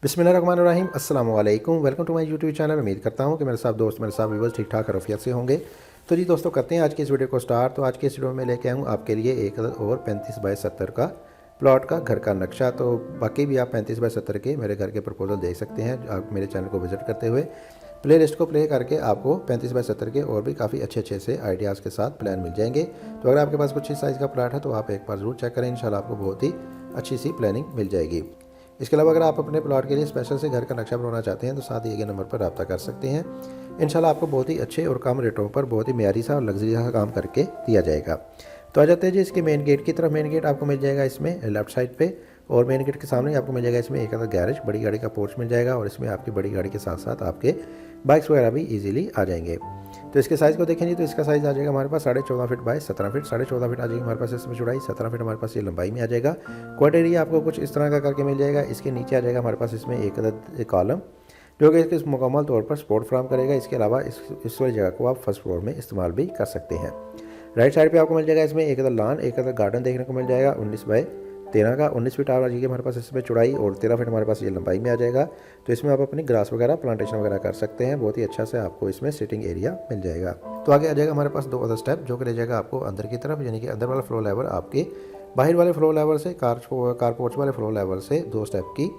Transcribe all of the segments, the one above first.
बिस्मिल्लाहिर्रहमानिर्रहीम अस्सलाम वालेकुम। Welcome to my YouTube channel. उम्मीद करता हूँ कि मेरे साथ दोस्त मेरे साथ व्यूवर्स ठीक ठाक रफियत से होंगे। तो जी दोस्तों, करते हैं आज की इस वीडियो को स्टार्ट। तो आज के इस वीडियो में लेके आऊँ आपके लिए एक और 35 बाई 70 का प्लॉट का घर का नक्शा। तो बाकी भी आप 35 बाई 70 के मेरे घर के प्रपोजल देख सकते हैं। आप मेरे चैनल को विजिट करते हुए प्ले लिस्ट को प्ले करके आपको 35 बाई 70 के और भी काफ़ी अच्छे से आइडियाज़ के साथ प्लान मिल जाएंगे। तो अगर आपके पास कुछ इस साइज़ का प्लाट है तो आप एक बार ज़रूर चेक करें, इंशाल्लाह आपको बहुत ही अच्छी सी प्लानिंग मिल जाएगी। इसके अलावा अगर आप अपने प्लॉट के लिए स्पेशल से घर का नक्शा बनवाना चाहते हैं तो साथ दिए गए नंबर पर रब्ता कर सकते हैं। इंशाल्लाह आपको बहुत ही अच्छे और कम रेटों पर बहुत ही मेयारी सा और लग्जरी सा काम करके दिया जाएगा। तो आ जाते हैं जी इसके मेन गेट की तरफ। मेन गेट आपको मिल जाएगा इसमें लेफ्ट साइड पे, और मेन गेट के सामने आपको मिल जाएगा इसमें एक अदर गैरेज, बड़ी गाड़ी का पोर्च मिल जाएगा, और इसमें आपकी बड़ी गाड़ी के साथ साथ आपके बाइक्स वगैरह भी ईजिली आ जाएंगे। तो इसके साइज़ को देखें जी, तो इसका साइज़ आ जाएगा हमारे पास 14.5 फीट बाय 17 फीट। 14.5 फीट आ जाएगी हमारे पास इसमें चौड़ाई, 17 फीट हमारे पास ये लंबाई में आ जाएगा। क्वाड एरिया आपको कुछ इस तरह का करके मिल जाएगा। इसके नीचे आ जाएगा हमारे पास इसमें एक अदद कॉलम, जो कि इसके मुकम्मल तौर पर सपोर्ट फ्राहम करेगा। इसके अलावा इस वाली जगह को आप फर्स्ट फ्लोर में इस्तेमाल भी कर सकते हैं। राइट साइड पे आपको मिल जाएगा इसमें एक अदर लॉन, एक अदर गार्डन देखने को मिल जाएगा 19 बाय 13 का। 19 फीट आ जाएगी हमारे पास इसमें चौड़ाई, और 13 फीट हमारे पास ये लंबाई में आ जाएगा। तो इसमें आप अपनी ग्रास वगैरह प्लांटेशन वगैरह कर सकते हैं। बहुत ही अच्छा से आपको इसमें सिटिंग एरिया मिल जाएगा। तो आगे आ जाएगा हमारे पास 2 अदर स्टेप, जो कि ले जाएगा आपको अंदर की तरफ, यानी कि अंदर वाला फ्लोर लेवल आपके बाहर वाले फ्लोर लेवल से कार पोर्च वाले फ्लोर लेवल से 2 स्टेप की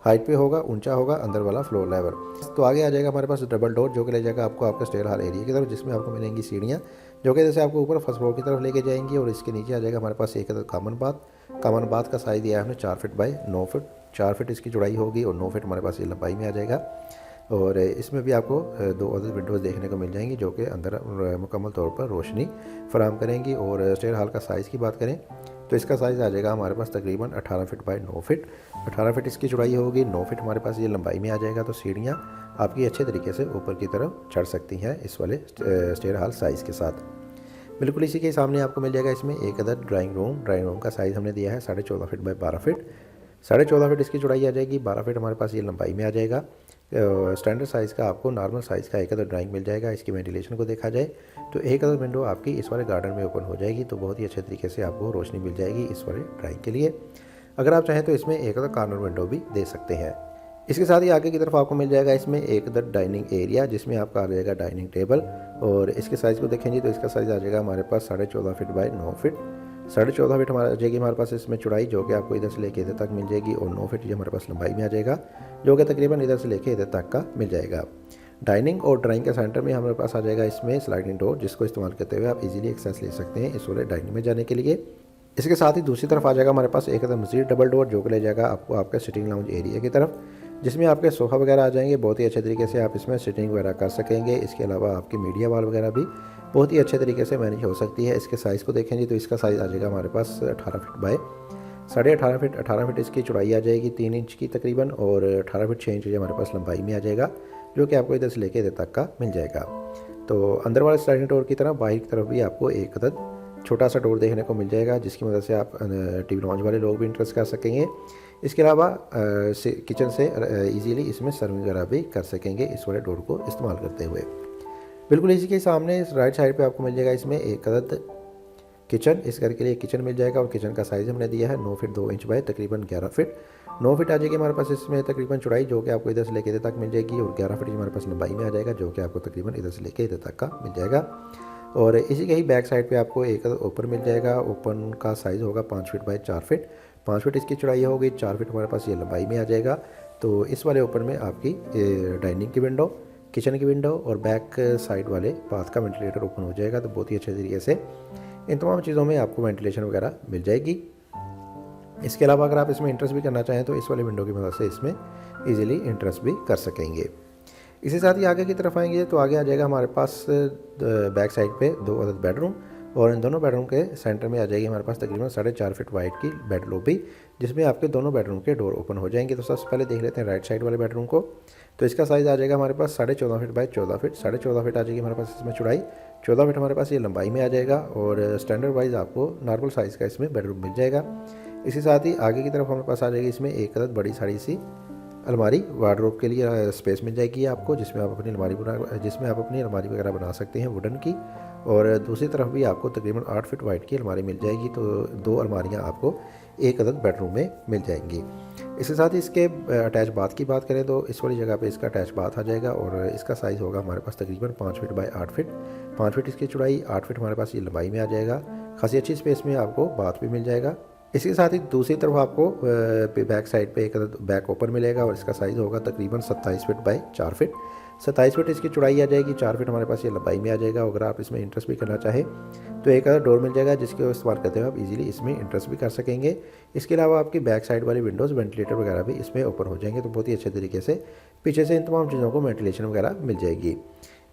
हाइट पे होगा, ऊंचा होगा अंदर वाला फ्लोर लेवल। तो आगे आ जाएगा हमारे पास डबल डोर, जो कि ले जाएगा आपको आपका स्टेयर हॉल एरिया की तरफ, जिसमें आपको मिलेंगी सीढ़ियाँ, जो कि जैसे आपको ऊपर फर्स्ट फ्लोर की तरफ लेके जाएंगी। और इसके नीचे आ जाएगा हमारे पास एक कॉमन बाथ का साइज़ दिया है हमने 4 फीट बाय 9 फीट। 4 फीट इसकी चौड़ाई होगी और 9 फीट हमारे पास ये लंबाई में आ जाएगा। और इसमें भी आपको 2 अदर विंडोज़ देखने को मिल जाएंगी, जो कि अंदर मुकम्मल तौर पर रोशनी फराहम करेंगी। और स्टेयर हॉल का साइज़ की बात करें तो इसका साइज़ आ जाएगा हमारे पास तकरीबन 18 फीट बाय 9 फीट। 18 फीट इसकी चौड़ाई होगी, 9 फीट हमारे पास ये लंबाई में आ जाएगा। तो सीढ़ियाँ आपकी अच्छे तरीके से ऊपर की तरफ चढ़ सकती हैं इस वाले स्टेयर हॉल साइज़ के साथ। बिल्कुल इसी के सामने आपको मिल जाएगा इसमें एक अदर ड्राइंग रूम का साइज़ हमने दिया है 14.5 फीट बाय 12 फीट। 14.5 फीट इसकी चौड़ाई आ जाएगी, 12 फीट हमारे पास ये लंबाई में आ जाएगा। स्टैंडर्ड साइज़ का आपको नॉर्मल साइज़ का एक अदर ड्राइंग मिल जाएगा। इसकी वेंटिलेशन को देखा जाए तो एक अदर विंडो आपकी इस वाले गार्डन में ओपन हो जाएगी, तो बहुत ही अच्छे तरीके से आपको रोशनी मिल जाएगी इस वाले ड्राइंग के लिए। अगर आप चाहें तो इसमें एक अदर कॉर्नर विंडो भी दे सकते हैं। इसके साथ ही आगे की तरफ आपको मिल जाएगा इसमें एक अदर डाइनिंग एरिया, जिसमें आपका आ जाएगा डाइनिंग टेबल। और इसके साइज़ को देखेंगे तो इसका साइज़ आ जाएगा हमारे पास 14.5 फीट बाय 9 फीट। 14.5 फीट हमारा आ जाएगी हमारे पास इसमें चौड़ाई, जो कि आपको इधर से लेके इधर तक मिल जाएगी। और 9 फीट ये हमारे पास लंबाई में आ जाएगा, जो कि तकरीबन इधर से लेके इधर तक का मिल जाएगा। डाइनिंग और ड्राइंग के सेंटर में हमारे पास आ जाएगा इसमें स्लाइडिंग डोर, जिसको इस्तेमाल करते हुए आप इजीली एक्सेस ले सकते हैं इस वाले डाइनिंग में जाने के लिए। इसके साथ ही दूसरी तरफ आ जाएगा हमारे पास एक मज़ीद डबल डोर, जो कि ले जाएगा आपको आपका सिटिंग लाउंज एरिया की तरफ, जिसमें आपके सोफ़ा वगैरह आ जाएंगे। बहुत ही अच्छे तरीके से आप इसमें सिटिंग वगैरह कर सकेंगे। इसके अलावा आपकी मीडिया वॉल वगैरह भी बहुत ही अच्छे तरीके से मैनेज हो सकती है। इसके साइज़ को देखें जी, तो इसका साइज़ आ जाएगा हमारे पास 18 फीट बाय 18.5 फीट। 18 फीट इसकी चौड़ाई आ जाएगी 3 इंच की तकरीबन, और 18 फीट 6 इंच हमारे पास लंबाई में आ जाएगा, जो कि आपको इधर से लेके इधर तक का मिल जाएगा। तो अंदर वाले स्लाइडिंग डोर की तरह बाहर की तरफ भी आपको एक अदद छोटा सा डोर देखने को मिल जाएगा, जिसकी मदद से आप टीवी लॉन्च वाले लोग भी इंटरेस्ट कर सकेंगे। इसके अलावा किचन से इजीली इसमें सर्विंग वगैरह भी कर सकेंगे इस वाले डोर को इस्तेमाल करते हुए। बिल्कुल इसी के सामने राइट साइड पे आपको मिल जाएगा इसमें एक अदद किचन। इस घर के लिए किचन मिल जाएगा, और किचन का साइज़ हमने दिया है 9 फीट 2 इंच बाय तकरीबन 11 फीट। 9 फीट आ जाएगी हमारे पास इसमें तकरीबन चौड़ाई, जो कि आपको इधर से लेके इधर तक मिल जाएगी। और 11 फीट हमारे पास लंबाई में आ जाएगा, जो कि आपको तकरीबन इधर से लेके इधर तक का मिल जाएगा। और इसी के ही बैक साइड पे आपको एक ओपन मिल जाएगा। ओपन का साइज़ होगा 5 फीट बाय 4 फीट। 5 फीट इसकी चौड़ाई होगी, 4 फीट हमारे पास ये लंबाई में आ जाएगा। तो इस वाले ओपन में आपकी डाइनिंग की विंडो, किचन की विंडो और बैक साइड वाले बाथ का वेंटिलेटर ओपन हो जाएगा। तो बहुत ही अच्छे तरीके से इन तमाम चीज़ों में आपको वेंटिलेशन वगैरह मिल जाएगी। इसके अलावा अगर आप इसमें इंटरेस्ट भी करना चाहें तो इस वाले विंडो की मदद से इसमें ईजिली इंटरेस्ट भी कर सकेंगे। इसी साथ ही आगे की तरफ आएंगे तो आगे आ जाएगा हमारे पास बैक साइड पे 2 अदद बेडरूम, और इन दोनों बेडरूम के सेंटर में आ जाएगी हमारे पास तकरीबन 4.5 फीट वाइड की बेड लॉबी, जिसमें आपके दोनों बेडरूम के डोर ओपन हो जाएंगे। तो सबसे पहले देख लेते हैं राइट साइड वाले बेडरूम को। तो इसका साइज़ आ जाएगा हमारे पास 14.5 फीट बाय 14 फीट। 14.5 फीट आ जाएगी हमारे पास इसमें चौड़ाई, 14 फीट हमारे पास ये लंबाई में आ जाएगा। और स्टैंडर्ड वाइज आपको नॉर्मल साइज़ का इसमें बेडरूम मिल जाएगा। इसी साथ ही आगे की तरफ हमारे पास आ जाएगी इसमें एक अदद बड़ी सारी सी अलमारी, वार्डरोब के लिए स्पेस मिल जाएगी आपको, जिसमें आप अपनी अलमारी वगैरह बना सकते हैं वुडन की। और दूसरी तरफ भी आपको तकरीबन 8 फीट वाइड की अलमारी मिल जाएगी। तो 2 अलमारियाँ आपको एक अदद बेडरूम में मिल जाएंगी। इसके साथ ही इसके अटैच बाथ की बात करें तो इस वाली जगह पे इसका अटैच बाथ आ जाएगा और इसका साइज़ होगा हमारे पास तकरीबन 5 फीट बाय 8 फीट। 5 फीट इसकी चौड़ाई, 8 फीट हमारे पास ये लंबाई में आ जाएगा। खासी अच्छी स्पेस में आपको बाथ भी मिल जाएगा। इसके साथ ही दूसरी तरफ आपको बैक साइड पे एक बैक ओपन मिलेगा और इसका साइज़ होगा तकरीबन 27 फीट बाई 4 फीट। 27 फीट इसकी चौड़ाई आ जाएगी, 4 फीट हमारे पास ये लंबाई में आ जाएगा। अगर आप इसमें इंटरेस्ट भी करना चाहें तो एक डोर मिल जाएगा जिसके इस्तेमाल करते हुए आप इजीली इसमें इंटरेस्ट भी कर सकेंगे। इसके अलावा आपकी बैक साइड वाली विंडोज़, वेंटिलेटर वगैरह भी इसमें ओपन हो जाएंगे, तो बहुत ही अच्छे तरीके से पीछे से इन तमाम चीज़ों को वेंटिलेशन वगैरह मिल जाएगी।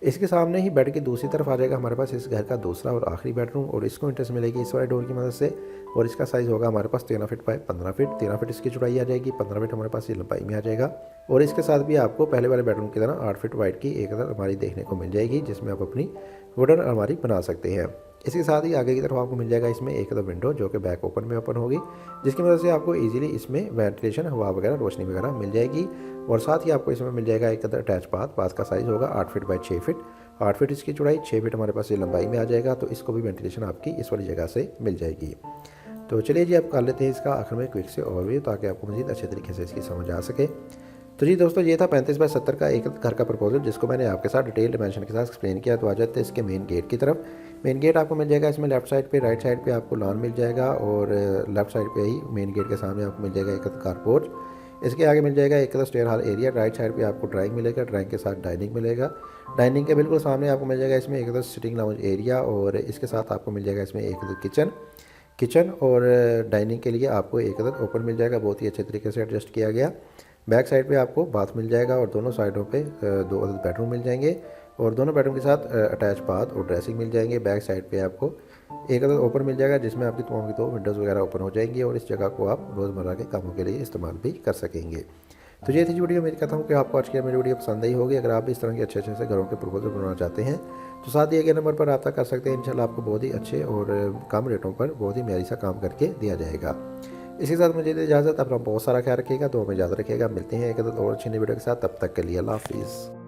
इसके सामने ही बेड की दूसरी तरफ आ जाएगा हमारे पास इस घर का दूसरा और आखिरी बेडरूम और इसको इंटरेस्ट मिलेगी इस वाले डोर की मदद से और इसका साइज़ होगा हमारे पास 13 फीट बाय 15 फीट। 13 फीट इसकी चौड़ाई आ जाएगी, 15 फीट हमारे पास ये लंबाई में आ जाएगा और इसके साथ भी आपको पहले वाले बेडरूम की तरह 8 फीट वाइड की एक अलमारी देखने को मिल जाएगी जिसमें आप अपनी वुडन अलमारी बना सकते हैं। इसके साथ ही आगे की तरफ आपको मिल जाएगा इसमें एक विंडो जो कि बैक ओपन में ओपन होगी, जिसकी मदद से आपको इजीली इसमें वेंटिलेशन, हवा वगैरह, रोशनी वगैरह मिल जाएगी। और साथ ही आपको इसमें मिल जाएगा एक अटैच बाथ। बाथ का साइज़ होगा 8 फीट बाई 6 फीट। 8 फीट इसकी चौड़ाई, 6 फीट हमारे पास ये लंबाई में आ जाएगा, तो इसको भी वेंटिलेशन आपकी इस वाली जगह से मिल जाएगी। तो चलिए जी, आप कर लेते हैं इसका आखिर में क्विक से ओवरव्यू ताकि आपको मज़ीद अच्छे तरीके से इसकी समझ आ सके। तो जी दोस्तों, ये था 35 बाय 70 का एक घर का प्रपोजल जिसको मैंने आपके साथ डिटेल डिमेंशन के साथ एक्सप्लेन किया। तो आ जाते हैं इसके मेन गेट की तरफ। मेन गेट आपको मिल जाएगा इसमें लेफ्ट साइड पे, राइट साइड पे आपको लॉन मिल जाएगा और लेफ्ट साइड पे ही मेन गेट के सामने आपको मिल जाएगा एक कारपोर्च। इसके आगे मिल जाएगा एक stair hall area. Right side पे आपको ड्राइंग मिलेगा, ड्राइंग के साथ डाइनिंग मिलेगा। डाइनिंग के बिल्कुल सामने आपको मिल जाएगा इसमें एक सिटिंग लाउंज एरिया और इसके साथ आपको मिल जाएगा इसमें एक किचन और डाइनिंग के लिए आपको एक ओपन मिल जाएगा, बहुत ही अच्छे तरीके से एडजस्ट किया गया। बैक साइड पे आपको बाथ मिल जाएगा और दोनों साइडों पे 2 बेडरूम मिल जाएंगे और दोनों बेडरूम के साथ अटैच बाथ और ड्रेसिंग मिल जाएंगे। बैक साइड पे आपको एक ओपन मिल जाएगा जिसमें आपकी तमाम की 2 विंडोज़ वगैरह ओपन हो जाएंगी और इस जगह को आप रोज़मर्रा के कामों के लिए इस्तेमाल भी कर सकेंगे। तो ये थी वीडियो। मैं कहता हूँ कि आपको आज की मेरी वीडियो पसंद आई होगी। अगर आप भी इस तरह के अच्छे अच्छे से घरों के प्रपोजल बनाना चाहते हैं तो साथ दिए गए नंबर पर रब्ता कर सकते हैं। इंशाल्लाह आपको बहुत ही अच्छे और कम रेटों पर बहुत ही म्यारी सा काम करके दिया जाएगा। इसके साथ मुझे इजाज़त। अपना बहुत सारा ख्याल रखिएगा, दुआ में याद रखिएगा। मिलते हैं एक और अच्छी नई वीडियो के साथ, तब तक के लिए अल्लाह हाफिज़।